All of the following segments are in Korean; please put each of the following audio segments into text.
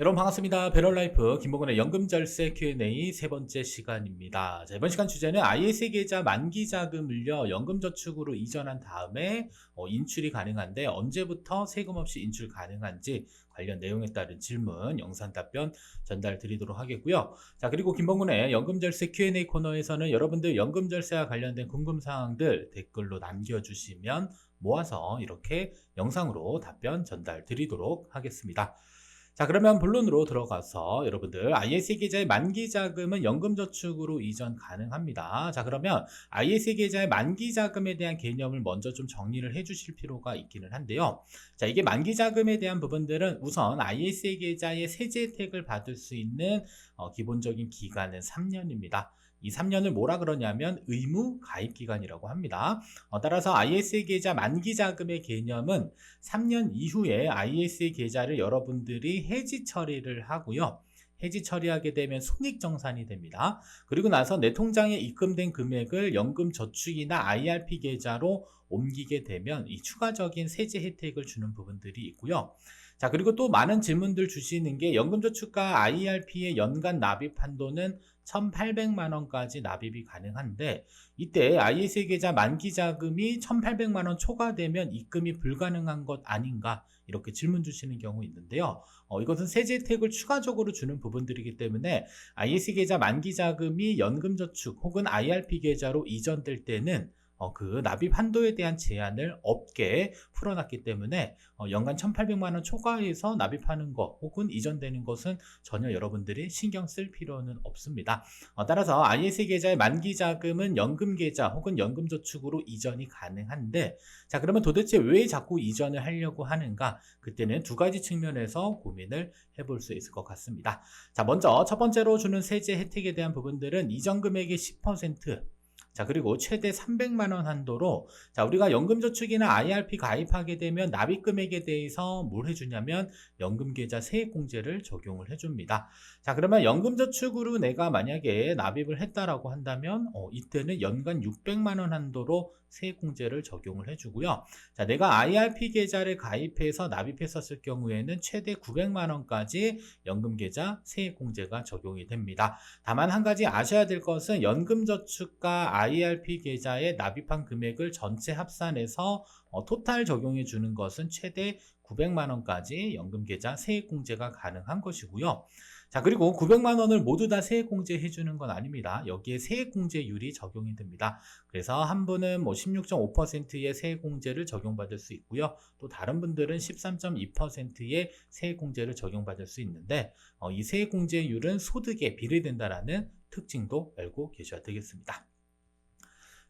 여러분 반갑습니다. 배럴라이프 김봉근의 연금절세 Q&A 세 번째 시간입니다. 자, 이번 시간 주제는 ISA 계좌 만기 자금을요 연금저축으로 이전한 다음에 인출이 가능한데 언제부터 세금 없이 인출 가능한지 관련 내용에 따른 질문 영상 답변 전달 드리도록 하겠고요. 자, 그리고 김봉근의 연금절세 Q&A 코너에서는 여러분들 연금절세와 관련된 궁금사항들 댓글로 남겨주시면 모아서 이렇게 영상으로 답변 전달 드리도록 하겠습니다. 자, 그러면 본론으로 들어가서 여러분들 ISA 계좌의 만기 자금은 연금저축으로 이전 가능합니다. 자, 그러면 ISA 계좌의 만기 자금에 대한 개념을 먼저 좀 정리를 해 주실 필요가 있기는 한데요. 자, 이게 만기 자금에 대한 부분들은 우선 ISA 계좌의 세제 혜택을 받을 수 있는 기본적인 기간은 3년입니다. 이 3년을 뭐라 그러냐면 의무 가입 기간이라고 합니다. 따라서 ISA 계좌 만기 자금의 개념은 3년 이후에 ISA 계좌를 여러분들이 해지 처리를 하고요. 해지 처리하게 되면 손익정산이 됩니다. 그리고 나서 내 통장에 입금된 금액을 연금저축이나 IRP 계좌로 옮기게 되면 이 추가적인 세제 혜택을 주는 부분들이 있고요. 자, 그리고 또 많은 질문들 주시는 게 연금저축과 IRP의 연간 납입 한도는 1,800만 원까지 납입이 가능한데 이때 ISA 계좌 만기 자금이 1,800만 원 초과되면 입금이 불가능한 것 아닌가 이렇게 질문 주시는 경우 있는데요. 이것은 세제 혜택을 추가적으로 주는 부분들이기 때문에 ISA 계좌 만기 자금이 연금저축 혹은 IRP 계좌로 이전될 때는 그 납입 한도에 대한 제한을 없게 풀어놨기 때문에 연간 1,800만 원 초과해서 납입하는 것 혹은 이전되는 것은 전혀 여러분들이 신경 쓸 필요는 없습니다. 따라서 ISA 계좌의 만기 자금은 연금 계좌 혹은 연금저축으로 이전이 가능한데 자, 그러면 도대체 왜 자꾸 이전을 하려고 하는가? 그때는 두 가지 측면에서 고민을 해볼 수 있을 것 같습니다. 자, 먼저 첫 번째로 주는 세제 혜택에 대한 부분들은 이전 금액의 10%, 자, 그리고 최대 300만 원 한도로 자, 우리가 연금저축이나 IRP 가입하게 되면 납입 금액에 대해서 뭘 해주냐면 연금계좌 세액공제를 적용을 해줍니다. 자, 그러면 연금저축으로 내가 만약에 납입을 했다라고 한다면 이때는 연간 600만 원 한도로 세액공제를 적용을 해주고요. 자, 내가 IRP 계좌를 가입해서 납입했었을 경우에는 최대 900만 원까지 연금계좌 세액공제가 적용이 됩니다. 다만 한 가지 아셔야 될 것은 연금저축과 IRP 계좌에 납입한 금액을 전체 합산해서 토탈 적용해 주는 것은 최대 900만 원까지 연금계좌 세액공제가 가능한 것이고요. 자, 그리고 900만 원을 모두 다 세액공제 해주는 건 아닙니다. 여기에 세액공제율이 적용이 됩니다. 그래서 한 분은 16.5%의 세액공제를 적용받을 수 있고요. 또 다른 분들은 13.2%의 세액공제를 적용받을 수 있는데 이 세액공제율은 소득에 비례된다라는 특징도 알고 계셔야 되겠습니다.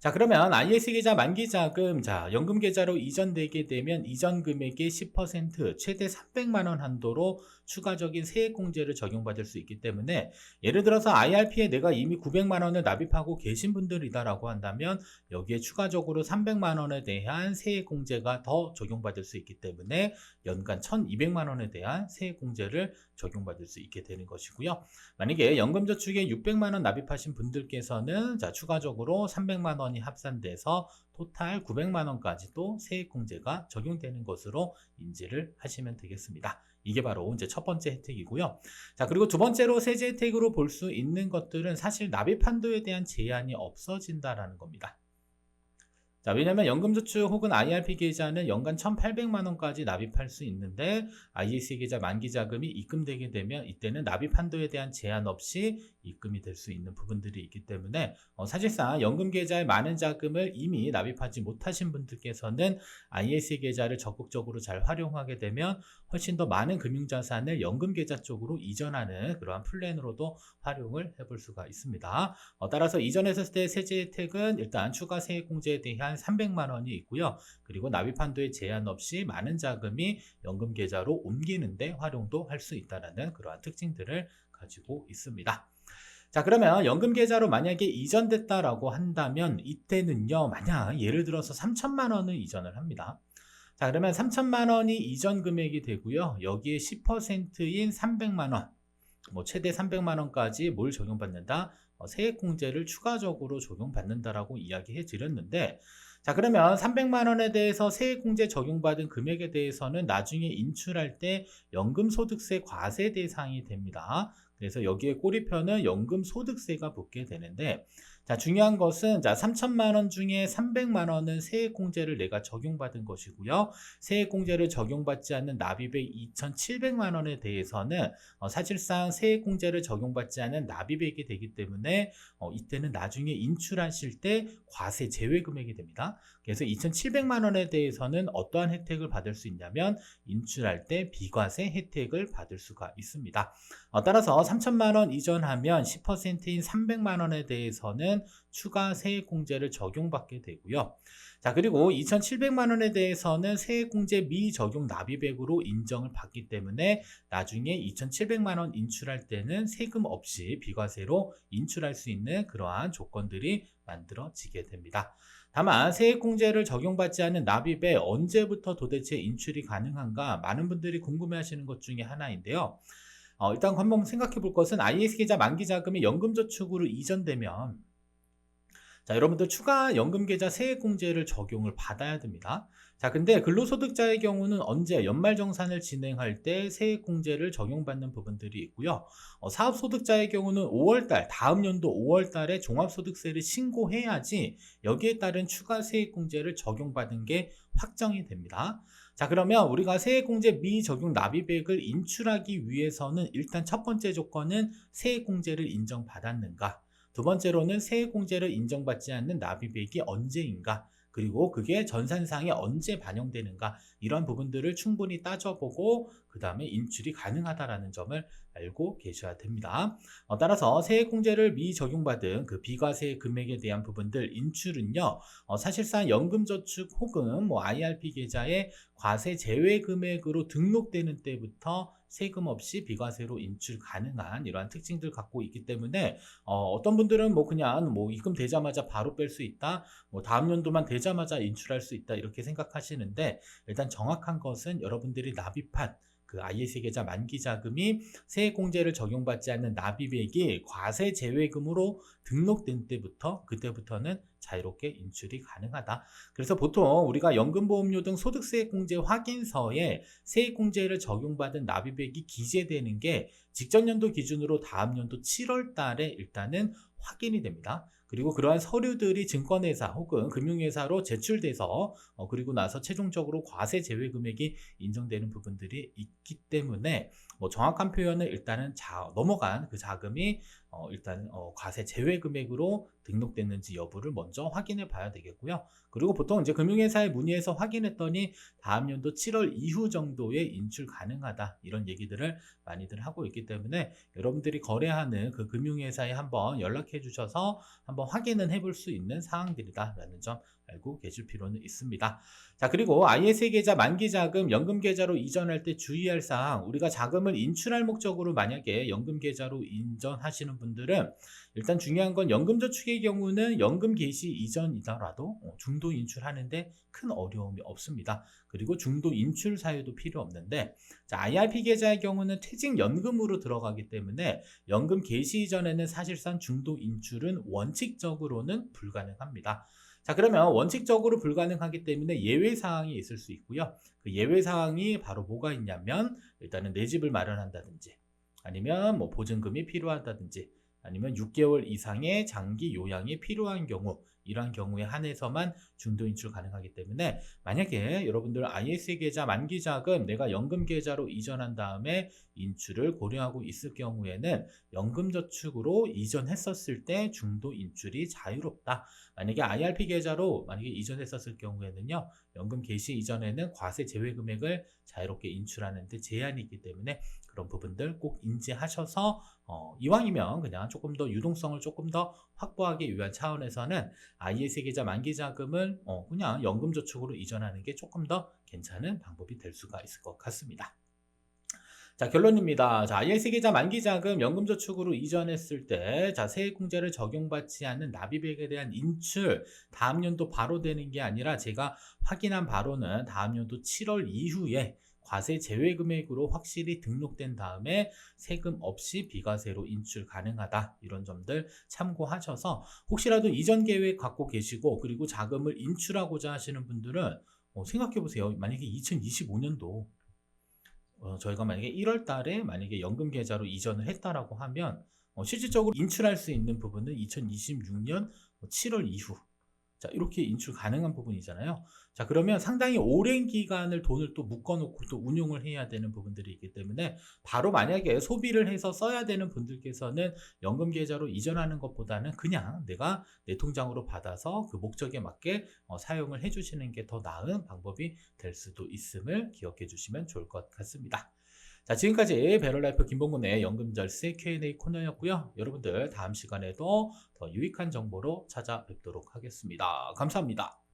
자, 그러면 IS 계좌 만기 자금, 자, 연금 계좌로 이전되게 되면 이전 금액의 10% 최대 300만 원 한도로 추가적인 세액 공제를 적용받을 수 있기 때문에 예를 들어서 IRP에 내가 이미 900만 원을 납입하고 계신 분들이다라고 한다면 여기에 추가적으로 300만 원에 대한 세액 공제가 더 적용받을 수 있기 때문에 연간 1,200만 원에 대한 세액 공제를 적용받을 수 있게 되는 것이고요. 만약에 연금저축에 600만 원 납입하신 분들께서는 자, 추가적으로 300만 원이 합산돼서 토탈 900만 원까지도 세액공제가 적용되는 것으로 인지를 하시면 되겠습니다. 이게 바로 이제 첫 번째 혜택이고요. 자, 그리고 두 번째로 세제 혜택으로 볼 수 있는 것들은 사실 납입 한도에 대한 제한이 없어진다라는 겁니다. 자, 왜냐면 연금저축 혹은 IRP 계좌는 연간 1,800만 원까지 납입할 수 있는데 ISA 계좌 만기 자금이 입금되게 되면 이때는 납입 한도에 대한 제한 없이 입금이 될 수 있는 부분들이 있기 때문에 사실상 연금 계좌에 많은 자금을 이미 납입하지 못하신 분들께서는 ISA 계좌를 적극적으로 잘 활용하게 되면 훨씬 더 많은 금융자산을 연금 계좌 쪽으로 이전하는 그러한 플랜으로도 활용을 해볼 수가 있습니다. 따라서 이전했을 때 세제 혜택은 일단 추가 세액 공제에 대한 300만 원이 있고요. 그리고 납입 한도에 제한 없이 많은 자금이 연금 계좌로 옮기는데 활용도 할 수 있다는 그러한 특징들을 가지고 있습니다. 자, 그러면 연금 계좌로 만약에 이전됐다라고 한다면 이때는요, 만약 예를 들어서 3천만 원을 이전을 합니다. 자, 그러면 3천만 원이 이전 금액이 되고요. 여기에 10%인 300만 원, 최대 300만 원까지 뭘 적용받는다? 세액공제를 추가적으로 적용받는다라고 이야기해 드렸는데 자, 그러면 300만 원에 대해서 세액공제 적용받은 금액에 대해서는 나중에 인출할 때 연금소득세 과세 대상이 됩니다. 그래서 여기에 꼬리표는 연금소득세가 붙게 되는데, 자, 중요한 것은, 자, 3천만 원 중에 300만 원은 세액공제를 내가 적용받은 것이고요. 세액공제를 적용받지 않는 납입액 2,700만 원에 대해서는 사실상 세액공제를 적용받지 않은 납입액이 되기 때문에 이때는 나중에 인출하실 때 과세 제외 금액이 됩니다. 그래서 2,700만 원에 대해서는 어떠한 혜택을 받을 수 있냐면 인출할 때 비과세 혜택을 받을 수가 있습니다. 따라서 3천만 원 이전하면 10%인 300만 원에 대해서는 추가 세액공제를 적용받게 되고요. 자, 그리고 2,700만 원에 대해서는 세액공제 미적용 납입액으로 인정을 받기 때문에 나중에 2,700만 원 인출할 때는 세금 없이 비과세로 인출할 수 있는 그러한 조건들이 만들어지게 됩니다. 다만 세액공제를 적용받지 않은 납입에 언제부터 도대체 인출이 가능한가 많은 분들이 궁금해하시는 것 중에 하나인데요. 일단 한번 생각해 볼 것은 IS 계좌 만기 자금이 연금저축으로 이전되면, 자, 여러분들 추가 연금계좌 세액공제를 적용을 받아야 됩니다. 자, 근데 근로소득자의 경우는 언제 연말정산을 진행할 때 세액공제를 적용받는 부분들이 있고요. 사업소득자의 경우는 5월달, 다음 연도 5월달에 종합소득세를 신고해야지 여기에 따른 추가 세액공제를 적용받은 게 확정이 됩니다. 자, 그러면 우리가 세액공제 미적용 납입액을 인출하기 위해서는 일단 첫 번째 조건은 세액공제를 인정받았는가, 두 번째로는 세액공제를 인정받지 않는 납입액이 언제인가, 그리고 그게 전산상에 언제 반영되는가, 이런 부분들을 충분히 따져보고 그 다음에 인출이 가능하다는 점을 알고 계셔야 됩니다. 따라서 세액공제를 미적용받은 그 비과세 금액에 대한 부분들 인출은요, 사실상 연금저축 혹은 IRP 계좌의 과세 제외 금액으로 등록되는 때부터 세금 없이 비과세로 인출 가능한 이러한 특징들 갖고 있기 때문에 어떤 분들은 그냥 입금되자마자 바로 뺄 수 있다, 다음 연도만 되자마자 인출할 수 있다 이렇게 생각하시는데, 일단 정확한 것은 여러분들이 납입한 그 IS 계좌 만기 자금이 세액공제를 적용받지 않는 납입액이 과세 제외금으로 등록된 때부터, 그때부터는 자유롭게 인출이 가능하다. 그래서 보통 우리가 연금보험료 등 소득세액공제 확인서에 세액공제를 적용받은 납입액이 기재되는 게 직전 연도 기준으로 다음 연도 7월 달에 일단은 확인이 됩니다. 그리고 그러한 서류들이 증권회사 혹은 금융회사로 제출돼서 그리고 나서 최종적으로 과세 제외 금액이 인정되는 부분들이 있기 때문에 정확한 표현은 일단은 넘어간 그 자금이 일단 과세 제외 금액으로 등록됐는지 여부를 먼저 확인해 봐야 되겠고요. 그리고 보통 이제 금융회사에 문의해서 확인했더니 다음 연도 7월 이후 정도에 인출 가능하다, 이런 얘기들을 많이들 하고 있기 때문에 여러분들이 거래하는 그 금융회사에 한번 연락해 주셔서 한번 확인은 해볼 수 있는 사항들이다라는 점 알고 계실 필요는 있습니다. 자, 그리고 IS 계좌 만기 자금 연금 계좌로 이전할 때 주의할 사항, 우리가 자금을 인출할 목적으로 만약에 연금 계좌로 이전하시는 분들은 일단 중요한 건 연금저축의 경우는 연금 개시 이전이더라도 중도 인출하는데 큰 어려움이 없습니다. 그리고 중도 인출 사유도 필요 없는데, 자, IRP 계좌의 경우는 퇴직연금으로 들어가기 때문에 연금 개시 이전에는 사실상 중도 인출은 원칙적으로는 불가능합니다. 자, 그러면 원칙적으로 불가능하기 때문에 예외사항이 있을 수 있고요. 그 예외사항이 바로 뭐가 있냐면, 일단은 내 집을 마련한다든지, 아니면 보증금이 필요하다든지, 아니면 6개월 이상의 장기 요양이 필요한 경우, 이러한 경우에 한해서만 중도 인출 가능하기 때문에, 만약에 여러분들 IS 계좌 만기 자금 내가 연금 계좌로 이전한 다음에 인출을 고려하고 있을 경우에는 연금저축으로 이전했었을 때 중도 인출이 자유롭다. 만약에 IRP 계좌로 이전했었을 경우에는요, 연금 개시 이전에는 과세 제외 금액을 자유롭게 인출하는 데 제한이 있기 때문에 그런 부분들 꼭 인지하셔서 이왕이면 그냥 조금 더 유동성을 조금 더 확보하기 위한 차원에서는 IS 계좌 만기 자금을 그냥 연금저축으로 이전하는 게 조금 더 괜찮은 방법이 될 수가 있을 것 같습니다. 자, 결론입니다. 자, IS 계좌 만기 자금 연금저축으로 이전했을 때, 자, 세액공제를 적용받지 않는 납입액에 대한 인출, 다음 연도 바로 되는 게 아니라 제가 확인한 바로는 다음 연도 7월 이후에 과세 제외 금액으로 확실히 등록된 다음에 세금 없이 비과세로 인출 가능하다. 이런 점들 참고하셔서 혹시라도 이전 계획 갖고 계시고 그리고 자금을 인출하고자 하시는 분들은 생각해 보세요. 만약에 2025년도 저희가 만약에 1월 달에 만약에 연금 계좌로 이전을 했다라고 하면 실질적으로 인출할 수 있는 부분은 2026년 7월 이후. 자, 이렇게 인출 가능한 부분이잖아요. 자, 그러면 상당히 오랜 기간을 돈을 또 묶어놓고 또 운용을 해야 되는 부분들이 있기 때문에 바로 만약에 소비를 해서 써야 되는 분들께서는 연금 계좌로 이전하는 것보다는 그냥 내가 내 통장으로 받아서 그 목적에 맞게 사용을 해주시는 게 더 나은 방법이 될 수도 있음을 기억해 주시면 좋을 것 같습니다. 자, 지금까지 배럴라이프 김봉근의 연금절세 Q&A 코너였고요. 여러분들 다음 시간에도 더 유익한 정보로 찾아뵙도록 하겠습니다. 감사합니다.